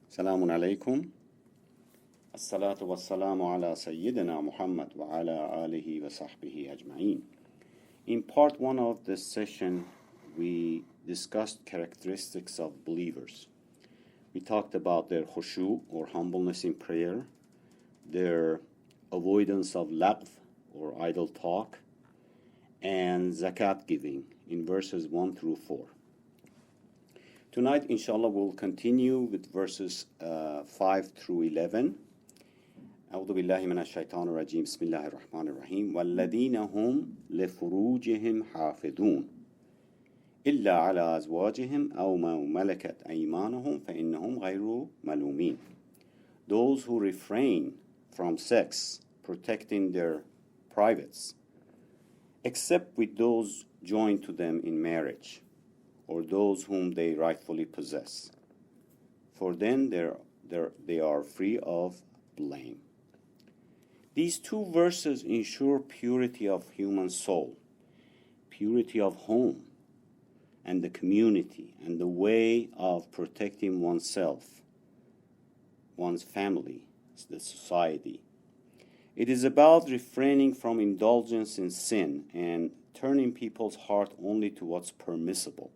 Salamun alaykum. As-salatu was-salamu ala Sayyidina Muhammad wa ala alihi wa sahbihi ajma'in. In part one of this session, we discussed characteristics of believers. We talked about their khushu, or humbleness in prayer, their avoidance of lagh, or idle talk, and zakat giving in verses 1 through 4. Tonight, inshallah, we'll continue with verses 5 through 11. أعوذ بالله من الشيطان الرجيم بسم الله الرحمن الرحيم والذين هم لفروجهم حافظون إلا على أزواجهم أو ما ملكت أيمانهم فإنهم غير ملومين. Those who refrain from sex, protecting their privates, except with those joined to them in marriage, or those whom they rightfully possess. For then they are free of blame. These two verses ensure purity of human soul, purity of home, and the community, and the way of protecting oneself, one's family, the society. It is about refraining from indulgence in sin and turning people's heart only to what's permissible.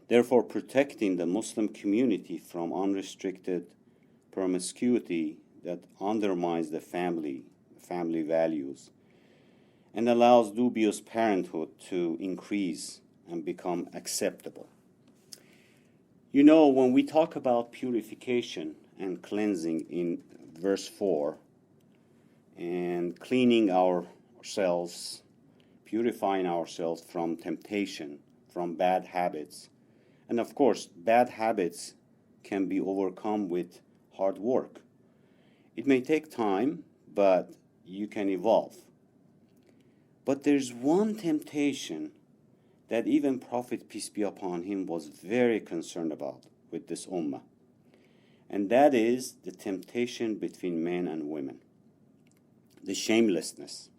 Therefore, protecting the Muslim community from unrestricted promiscuity that undermines the family values, and allows dubious parenthood to increase and become acceptable. You know, when we talk about purification and cleansing in verse 4, and cleaning ourselves, purifying ourselves from temptation, from bad habits, and of course, bad habits can be overcome with hard work. It may take time, but you can evolve. But there's one temptation that even Prophet, peace be upon him, was very concerned about with this ummah. And that is the temptation between men and women, the shamelessness.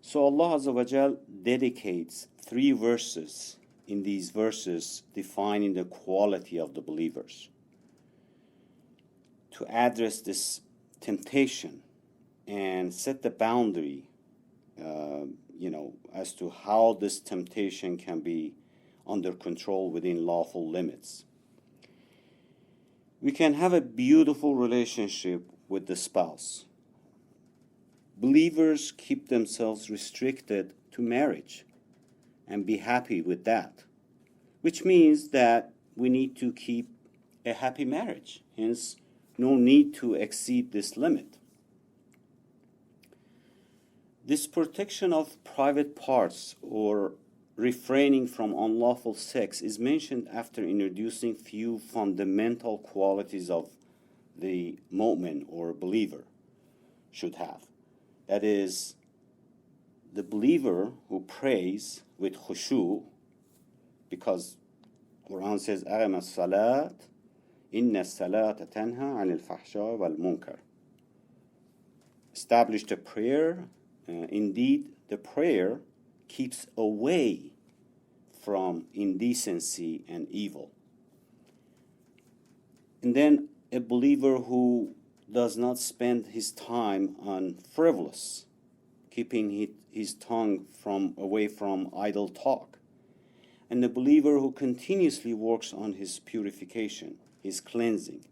So Allah Azza wa Jal dedicates 3 verses in these verses defining the quality of the believers to address this temptation and set the boundary, as to how this temptation can be under control within lawful limits. We can have a beautiful relationship with the spouse. Believers keep themselves restricted to marriage and be happy with that, which means that we need to keep a happy marriage. Hence, no need to exceed this limit. This protection of private parts or refraining from unlawful sex is mentioned after introducing few fundamental qualities of the mu'min or believer should have. That is, the believer who prays with khushu, because Quran says, أَقِمَ الصَّلَاةَ إِنَّ الصَّلَاةَ تَنْهَى عَنِ الْفَحْشَاءِ وَالْمُنكَرِ. Establish the prayer. Indeed, the prayer keeps away from indecency and evil. And then a believer who does not spend his time on frivolous, keeping his tongue away from idle talk. And the believer who continuously works on his purification, his cleansing,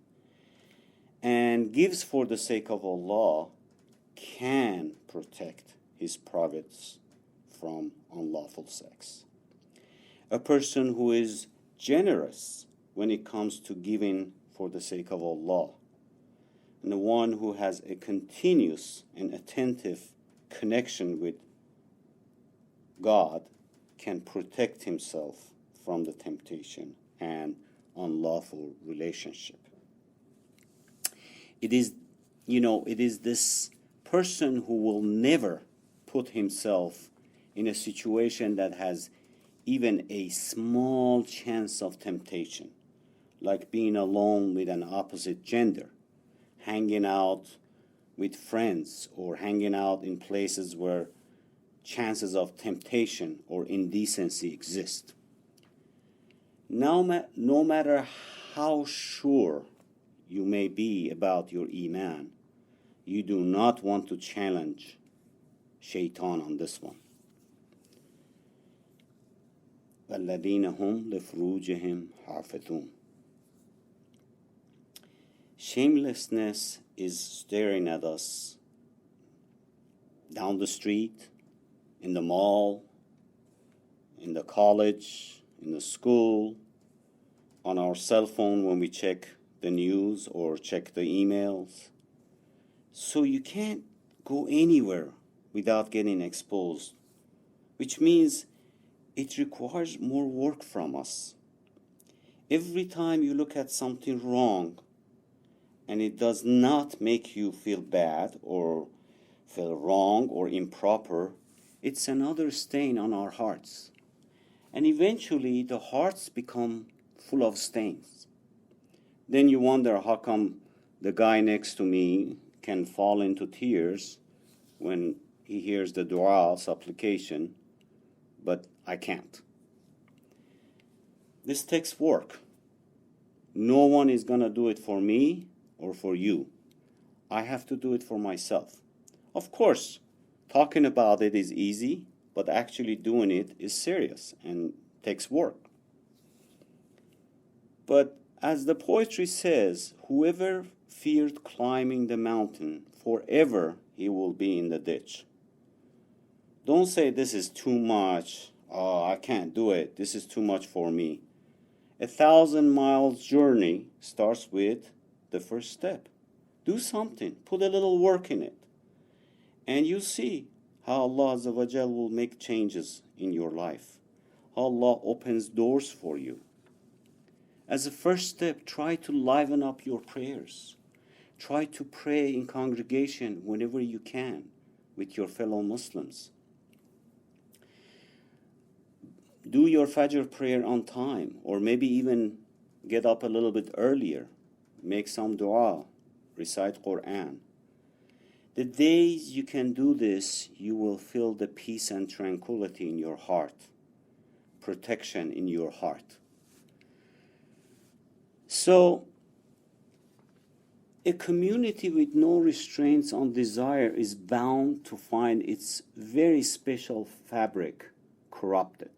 and gives for the sake of Allah, can protect his privates from unlawful sex. A person who is generous when it comes to giving for the sake of Allah, and the one who has a continuous and attentive connection with God, can protect himself from the temptation and unlawful relationship. It is this person who will never put himself in a situation that has even a small chance of temptation, like being alone with an opposite gender, hanging out with friends, or hanging out in places where chances of temptation or indecency exist. No matter how sure you may be about your iman, you do not want to challenge shaitan on this one. وَالَّذِينَ هُمْ لِفُرُوجِهِمْ حَافِظُونَ. Shamelessness is staring at us down the street, in the mall, in the college, in the school, on our cell phone when we check the news or check the emails. So you can't go anywhere without getting exposed, which means it requires more work from us. Every time you look at something wrong and it does not make you feel bad or feel wrong or improper, it's another stain on our hearts. And eventually the hearts become full of stains. Then you wonder how come the guy next to me can fall into tears when he hears the dua, supplication, but I can't. This takes work. No one is going to do it for me or for you. I have to do it for myself. Of course, talking about it is easy, but actually doing it is serious and takes work. But as the poetry says, whoever feared climbing the mountain, forever he will be in the ditch. Don't say this is too much. Oh, I can't do it. This is too much for me. 1,000 miles journey starts with the first step. Do something. Put a little work in it. And you see how Allah Azza wa Jal will make changes in your life. How Allah opens doors for you. As a first step, try to liven up your prayers. Try to pray in congregation whenever you can with your fellow Muslims. Do your Fajr prayer on time, or maybe even get up a little bit earlier. Make some dua, recite Quran. The days you can do this, you will feel the peace and tranquility in your heart, protection in your heart. So, a community with no restraints on desire is bound to find its very special fabric corrupted,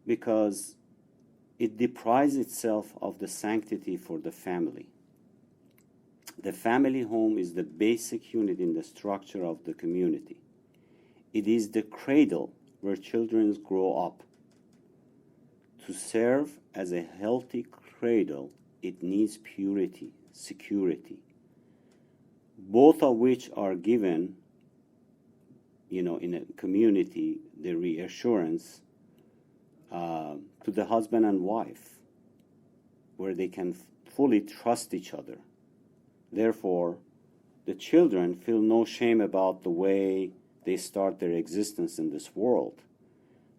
because it deprives itself of the sanctity for the family. The family home is the basic unit in the structure of the community. It is the cradle where children grow up. To serve as a healthy cradle, it needs purity, security, both of which are given, in a community, the reassurance to the husband and wife, where they can fully trust each other. Therefore, the children feel no shame about the way they start their existence in this world,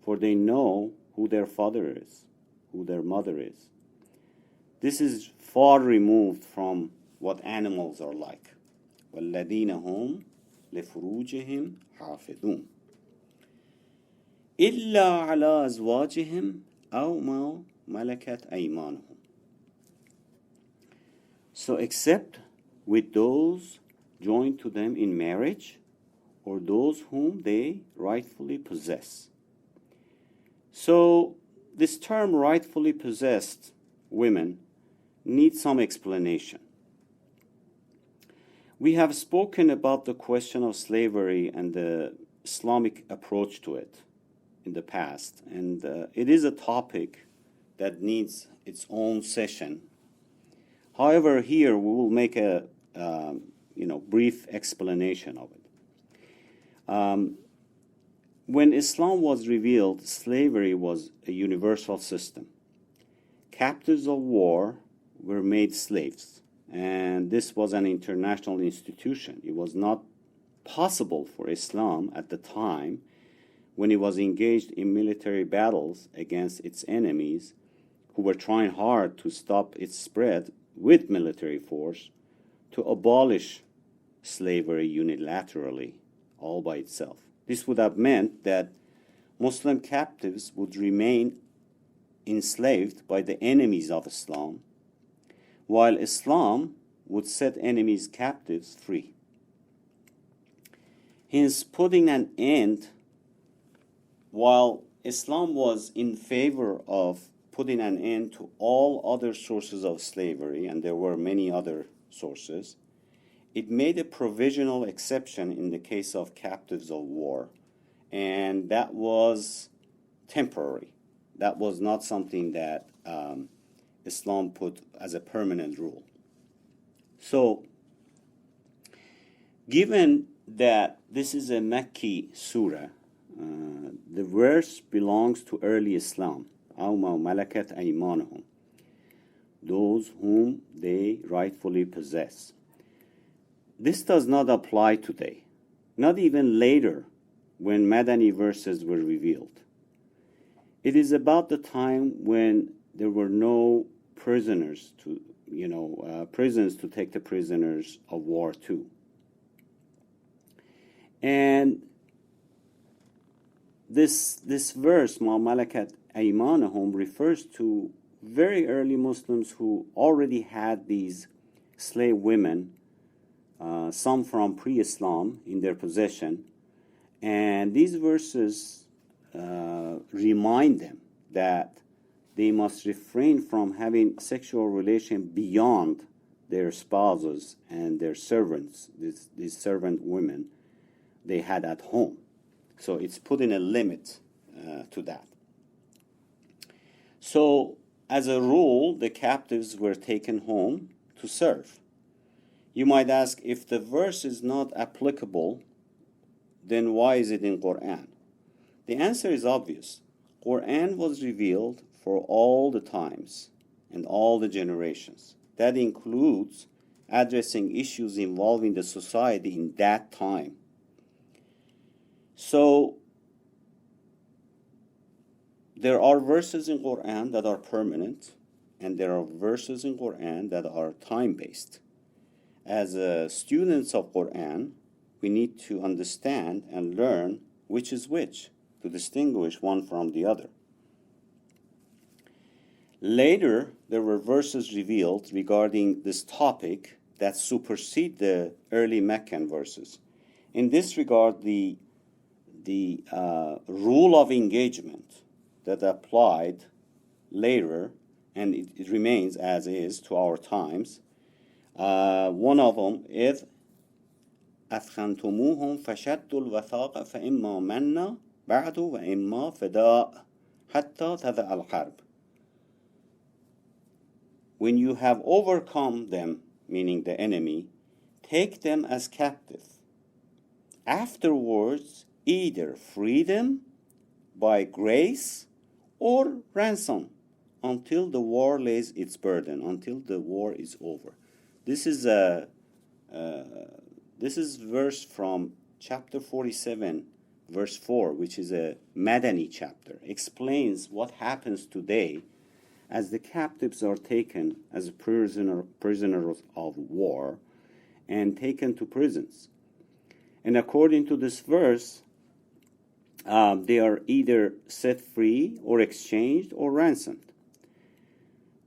for they know who their father is, who their mother is. This is far removed from what animals are like. وَالَّذِينَ هُمْ لِفُرُوجِهِمْ حَافِظُونَ إِلَّا عَلَى أَزْوَاجِهِمْ أَوْ مَا مَلَكَتْ أَيْمَانُهُمْ. So except with those joined to them in marriage, or those whom they rightfully possess. So this term rightfully possessed women needs some explanation. We have spoken about the question of slavery and the Islamic approach to it in the past, and it is a topic that needs its own session. However, here we will make a brief explanation of it. When Islam was revealed, slavery was a universal system. Captives of war were made slaves, and this was an international institution. It was not possible for Islam at the time, when it was engaged in military battles against its enemies, who were trying hard to stop its spread with military force, to abolish slavery unilaterally, all by itself. This would have meant that Muslim captives would remain enslaved by the enemies of Islam, while Islam would set enemies captives free. Hence, putting an end, while Islam was in favor of putting an end to all other sources of slavery, and there were many other sources, it made a provisional exception in the case of captives of war, and that was temporary. That was not something that Islam put as a permanent rule. So, given that this is a Makki surah, the verse belongs to early Islam, أَوْ مَا مَلَكَتْ أَيْمَانُهُمْ, those whom they rightfully possess. This does not apply today, not even later when Madani verses were revealed. It is about the time when there were no prisoners to, prisons to take the prisoners of war to. And this verse, مَا مَلَكَتْ أَيْمَانُهُمْ, refers to very early Muslims who already had these slave women, some from pre-Islam, in their possession. And these verses remind them that they must refrain from having sexual relation beyond their spouses and their servants, these servant women they had at home. So it's putting a limit to that. So as a rule, the captives were taken home to serve. You might ask, if the verse is not applicable, then why is it in Quran? The answer is obvious. Quran was revealed for all the times and all the generations. That includes addressing issues involving the society in that time. So there are verses in Quran that are permanent, and there are verses in Quran that are time-based. As students of Quran, we need to understand and learn which is which, to distinguish one from the other. Later, there were verses revealed regarding this topic that supersede the early Meccan verses. In this regard, the rule of engagement that applied later, and it remains as is to our times, one of them is أثخنتموهم فشدوا الوثاق فإما منا بعد وإما فداء حتى تضع الحرب. When you have overcome them, meaning the enemy, take them as captive. Afterwards, either free them by grace or ransom until the war lays its burden, until the war is over. This is verse from chapter 47, verse 4, which is a Madani chapter. Explains what happens today as the captives are taken as prisoners of war and taken to prisons. And according to this verse, they are either set free or exchanged or ransomed.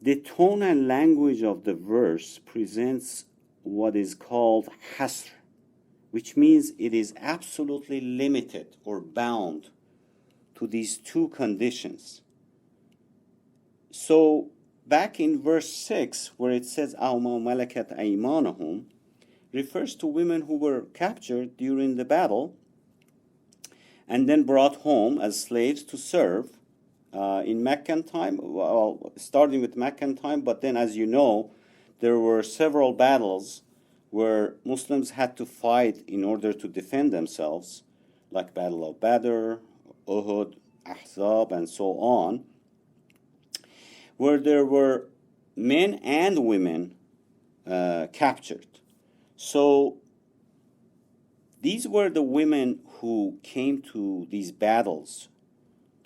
The tone and language of the verse presents what is called hasr, which means it is absolutely limited or bound to these two conditions. So back in verse 6, where it says أَوْ مَا مَلَكَتْ أَيْمَانُهُمْ, refers to women who were captured during the battle and then brought home as slaves to serve in Meccan time, well, starting with Meccan time, but then, as you know, there were several battles where Muslims had to fight in order to defend themselves, like Battle of Badr, Uhud, Ahzab, and so on, where there were men and women captured. So these were the women who came to these battles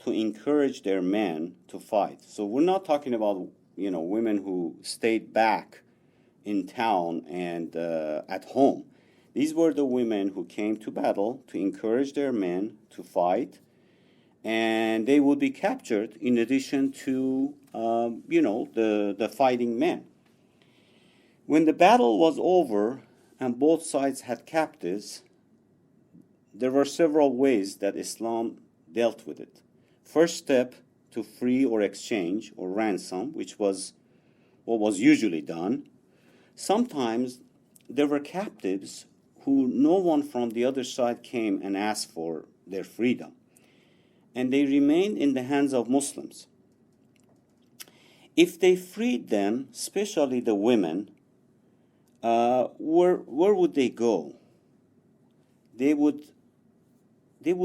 to encourage their men to fight. So we're not talking about, women who stayed back in town and at home. These were the women who came to battle to encourage their men to fight and they would be captured in addition to, the fighting men. When the battle was over and both sides had captives, there were several ways that Islam dealt with it. First step, to free or exchange or ransom, which was what was usually done. Sometimes there were captives who no one from the other side came and asked for their freedom, and they remained in the hands of Muslims. If they freed them, especially the women, where would they go? They would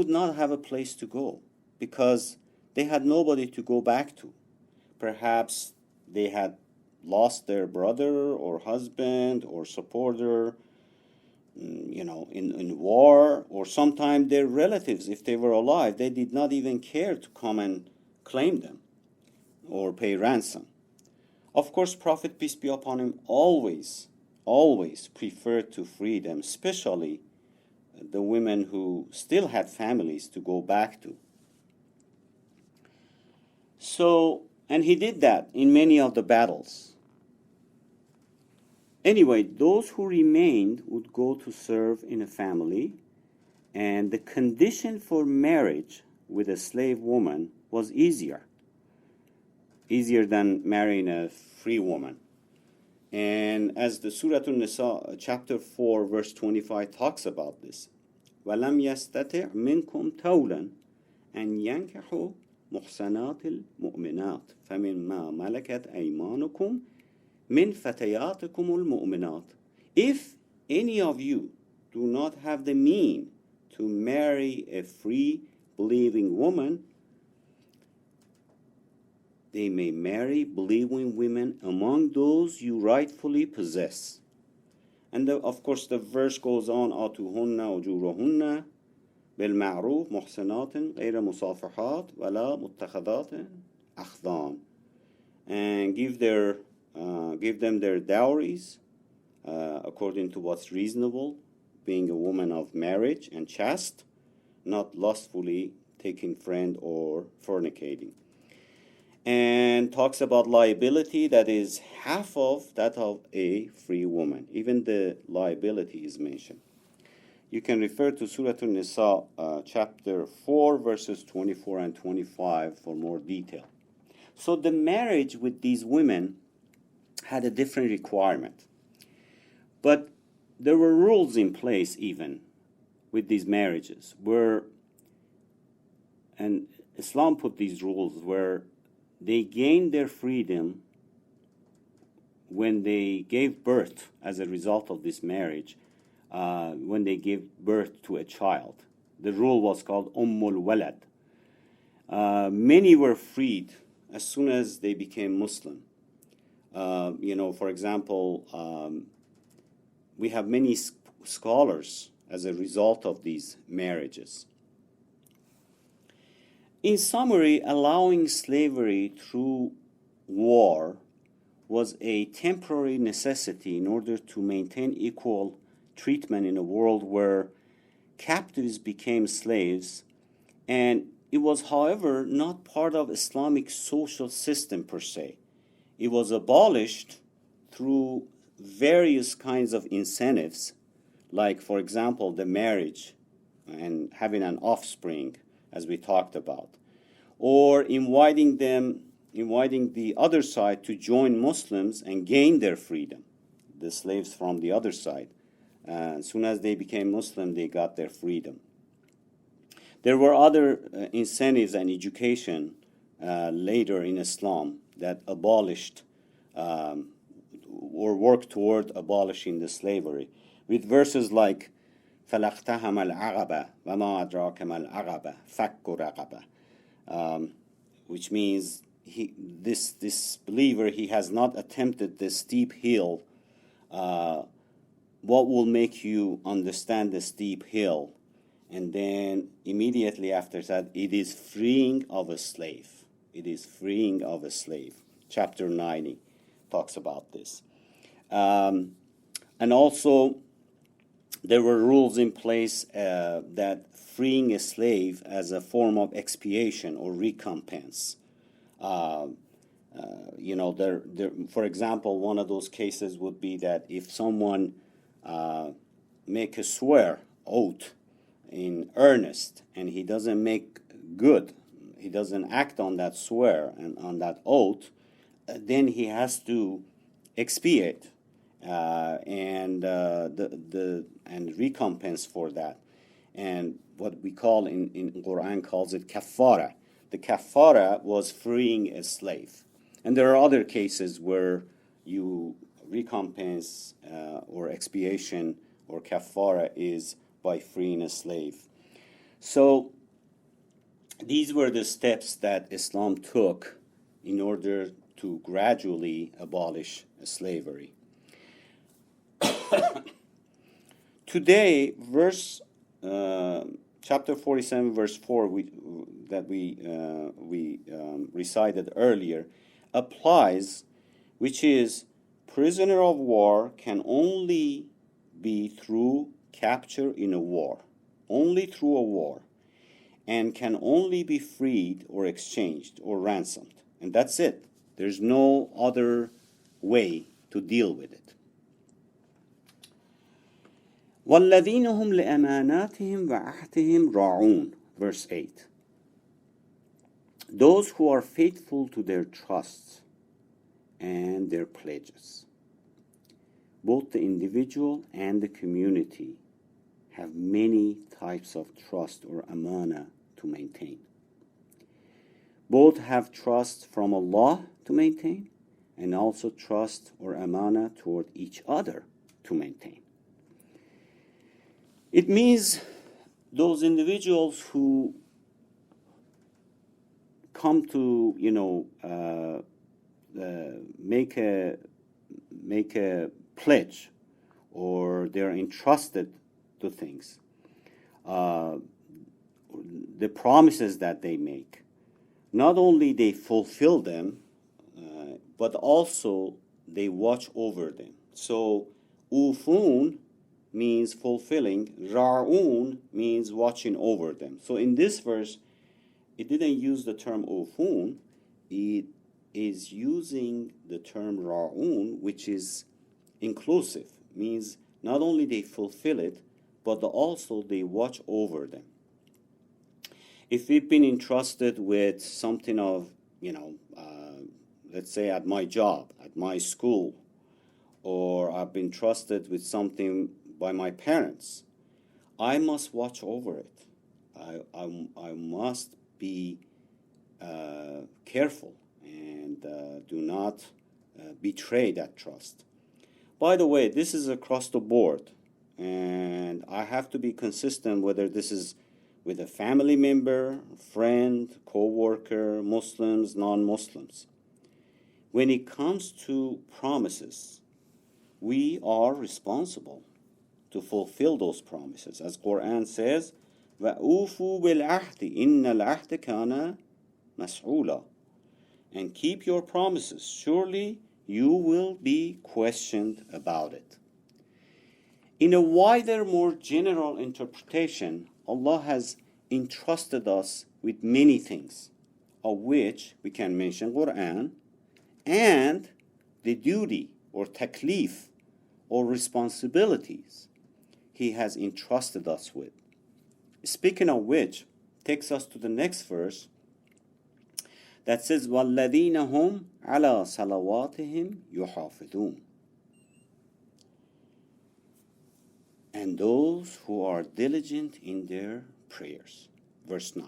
not have a place to go because they had nobody to go back to. Perhaps they had lost their brother or husband or supporter, in war, or sometimes their relatives, if they were alive, they did not even care to come and claim them or pay ransom. Of course, Prophet, peace be upon him, always preferred to free them, especially the women who still had families to go back to. So, and he did that in many of the battles. Anyway, those who remained would go to serve in a family, and the condition for marriage with a slave woman was easier than marrying a free woman. And as the Surat An-Nisa, chapter 4, verse 25 talks about this, وَلَمْ يَسْتَطِعْ مِنْكُمْ تَوْلًا أَنْ يَنْكِحُوا مُحْصَنَاتِ الْمُؤْمِنَاتِ فَمِمَّا مَلَكَتْ أَيْمَانُكُمْ مِنْ فَتَيَاتِكُمُ الْمُؤْمِنَاتِ. If any of you do not have the mean to marry a free believing woman, they may marry believing women among those you rightfully possess. And of course the verse goes on, آتُوهُنَّ أُجُورَهُنَّ بِالْمَعْرُوفِ مُحْصِنَاتٍ غَيْرَ مُصَافِحَاتٍ وَلَا مُتَّخَذَاتٍ أَخْدَانٍ. And give them their dowries according to what's reasonable, being a woman of marriage and chaste, not lustfully taking friend or fornicating. And talks about liability that is half of that of a free woman. Even the liability is mentioned. You can refer to Surah An-Nisa, chapter 4, verses 24 and 25 for more detail. So the marriage with these women had a different requirement. But there were rules in place even with these marriages and Islam put these rules where they gained their freedom when they gave birth as a result of this marriage, when they gave birth to a child. The rule was called Ummul Walad. Many were freed as soon as they became Muslim. For example, we have many scholars as a result of these marriages. In summary, allowing slavery through war was a temporary necessity in order to maintain equal treatment in a world where captives became slaves, and it was, however, not part of Islamic social system per se. It was abolished through various kinds of incentives, like, for example, the marriage and having an offspring, as we talked about, or inviting the other side to join Muslims and gain their freedom, the slaves from the other side. As soon as they became Muslim, they got their freedom. There were other incentives and education later in Islam that abolished or worked toward abolishing the slavery, with verses like فَلَقْتَهَمَ الْعَقَبَةَ وَمَا أَدْرَاكَ مَا الْعَقَبَةُ فَكُّ رَقَبَةٍ, which means this believer, he has not attempted the steep hill. What will make you understand the steep hill? And then immediately after that, it is freeing of a slave. It is freeing of a slave. Chapter 90 talks about this. And also, there were rules in place that freeing a slave as a form of expiation or recompense. Uh, for example, one of those cases would be that if someone make a swear oath in earnest and he doesn't make good, he doesn't act on that swear and on that oath, then he has to expiate and recompense for that. And what we call in Quran calls it kafara. The kafara was freeing a slave. And there are other cases where you recompense or expiation or kafara is by freeing a slave. So these were the steps that Islam took in order to gradually abolish slavery. Today, chapter 47, verse 4, that we recited earlier, applies, which is, prisoner of war can only be through capture in a war, only through a war, and can only be freed or exchanged or ransomed. And that's it. There's no other way to deal with it. وَالَّذِينَ هُمْ لِأَمَانَاتِهِمْ وَعَهْدِهِمْ رَاعُونَ. Verse 8. Those who are faithful to their trusts and their pledges. Both the individual and the community have many types of trust or amana to maintain. Both have trust from Allah to maintain and also trust or amana toward each other to maintain. It means those individuals who come to, make a pledge, or they're entrusted to things, the promises that they make, not only they fulfill them, but also they watch over them. So, ufun means fulfilling, ra'un means watching over them. So in this verse, it didn't use the term ufun, it is using the term ra'un, which is inclusive, means not only they fulfill it, but also they watch over them. If we've been entrusted with something of, let's say at my job, at my school, or I've been trusted with something by my parents, I must watch over it. I must be careful and do not betray that trust. By the way, this is across the board, and I have to be consistent whether this is with a family member, friend, co-worker, Muslims, non-Muslims. When it comes to promises, we are responsible to fulfill those promises. As Quran says, وَأُوفُوا بِالْعَهْدِ إِنَّ الْعَهْدَ كَانَ مَسْعُولًا. And keep your promises. Surely you will be questioned about it. In a wider, more general interpretation, Allah has entrusted us with many things, of which we can mention Quran and the duty or taklif or responsibilities He has entrusted us with. Speaking of which, takes us to the next verse that says, وَالَّذِينَ هُمْ عَلَى صَلَوَاتِهِمْ يُحَافِظُونَ. And those who are diligent in their prayers. Verse 9.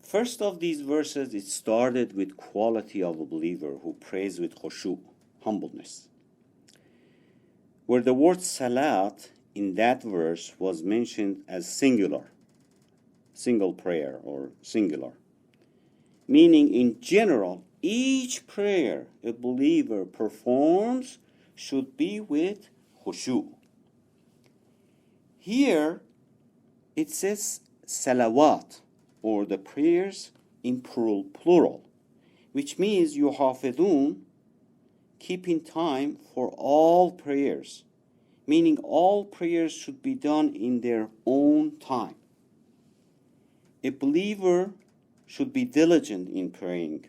First of these verses, it started with quality of a believer who prays with khushu, humbleness. Where the word salat in that verse was mentioned as single prayer or singular. Meaning in general, each prayer a believer performs should be with khushu. Here it says salawat, or the prayers in plural, which means yuhafidun, keeping time for all prayers, meaning all prayers should be done in their own time. A believer should be diligent in praying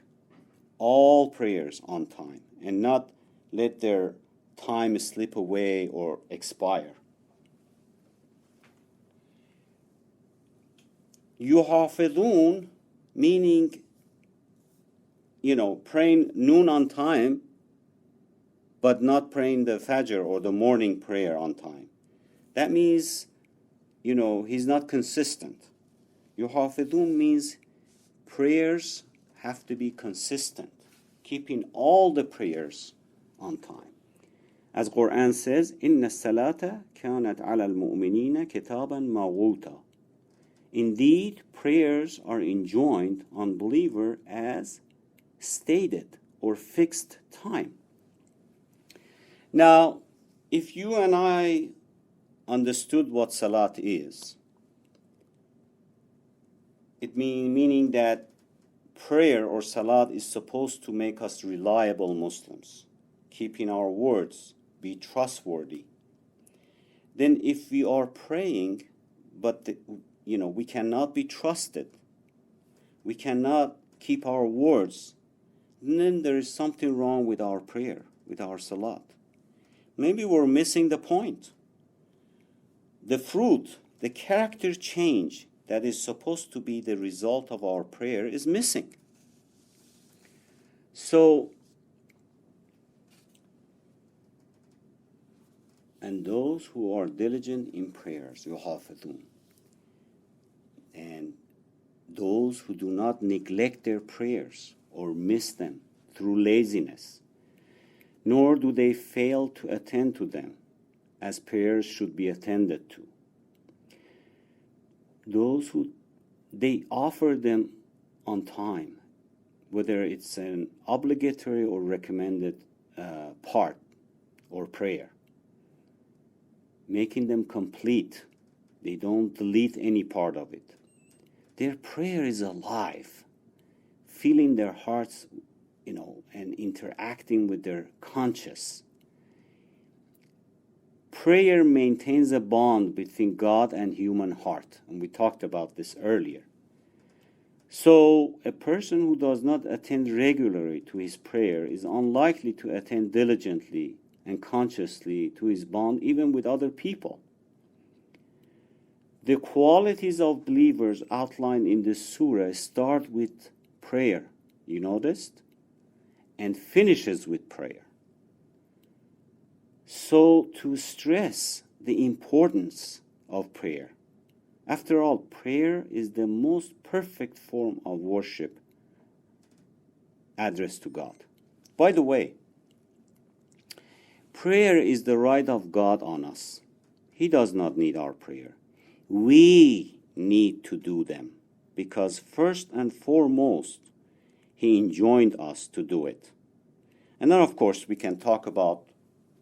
all prayers on time and not let their time slip away or expire. Yuhafidun, meaning, praying noon on time, but not praying the Fajr or the morning prayer on time. That means, he's not consistent. Yuhafidun means prayers have to be consistent, keeping all the prayers on time. As Quran says, إِنَّ الصَّلَاةَ كَانَتْ عَلَى الْمُؤْمِنِينَ كِتَابًا مَوْقُوتًا. Indeed, prayers are enjoined on believer as stated or fixed time. Now, if you and I understood what salat is, it meaning that prayer or salat is supposed to make us reliable Muslims, keeping our words, be trustworthy. Then if we are praying, but we cannot be trusted, we cannot keep our words, then there is something wrong with our prayer, with our salat. Maybe we're missing the point. The fruit, the character change that is supposed to be the result of our prayer is missing. So, and those who are diligent in prayers, yuhafidun, and those who do not neglect their prayers or miss them through laziness, nor do they fail to attend to them as prayers should be attended to. Those who they offer them on time, whether it's an obligatory or recommended part or prayer, making them complete. They don't delete any part of it. Their prayer is alive, filling their hearts, and interacting with their conscience. Prayer maintains a bond between God and human heart, and we talked about this earlier. So, a person who does not attend regularly to his prayer is unlikely to attend diligently and consciously to his bond even with other people. The qualities of believers outlined in this surah start with prayer, you noticed, and finishes with prayer. So to stress the importance of prayer, after all, prayer is the most perfect form of worship addressed to God. By the way, prayer is the right of God on us. He does not need our prayer. We need to do them because first and foremost, He enjoined us to do it. And then, of course, we can talk about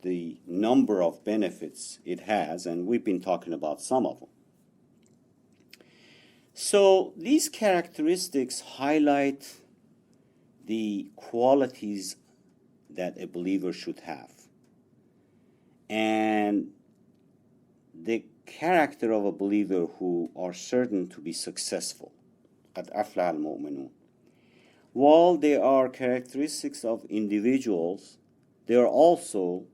the number of benefits it has, and we've been talking about some of them. So these characteristics highlight the qualities that a believer should have. And the character of a believer who are certain to be successful. قَدْ أَفْلَحَ الْمُؤْمِنُونَ. While there are characteristics of individuals, they are also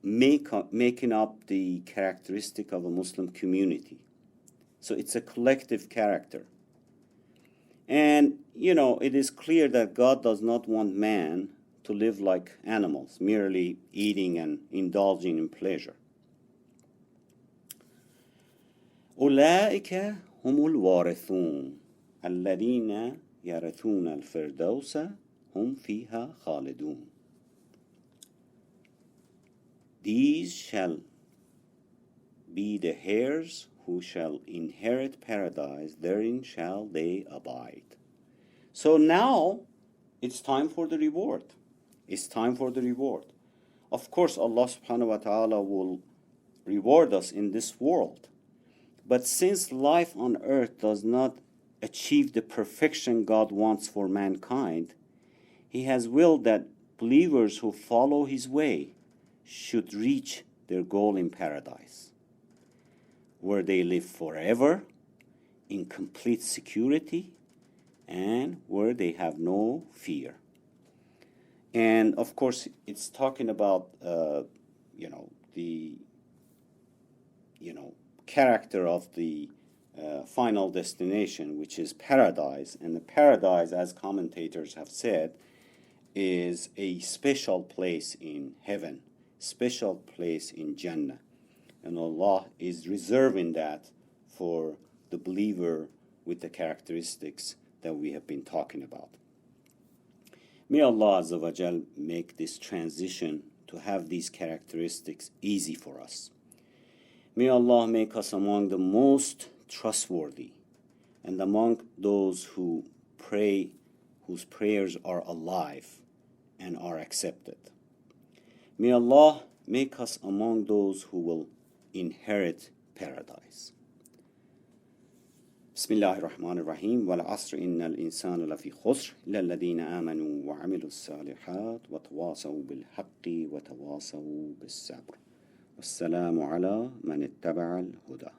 making up the characteristic of a Muslim community. So it's a collective character. And, it is clear that God does not want man to live like animals, merely eating and indulging in pleasure. أولئك هم الوارثون الذين يرثون الفردوس هم فيها خالدون. These shall be the heirs who shall inherit paradise, therein shall they abide. So now it's time for the reward. It's time for the reward. Of course, Allah subhanahu wa ta'ala will reward us in this world. But since life on earth does not achieve the perfection God wants for mankind, He has willed that believers who follow His way should reach their goal in paradise, where they live forever in complete security and where they have no fear. And of course, it's talking about the character of the final destination, which is paradise. And the paradise, as commentators have said, is a special place in heaven, special place in Jannah. And Allah is reserving that for the believer with the characteristics that we have been talking about. May Allah Azza wa Jal make this transition to have these characteristics easy for us. May Allah make us among the most trustworthy and among those who pray, whose prayers are alive and are accepted. May Allah make us among those who will inherit paradise. بسم الله الرحمن الرحيم والعصر إن الإنسان لفي خسر إلا الذين آمنوا وعملوا الصالحات وتواصوا بالحق وتواصوا بالصبر والسلام على من اتبع الهدى.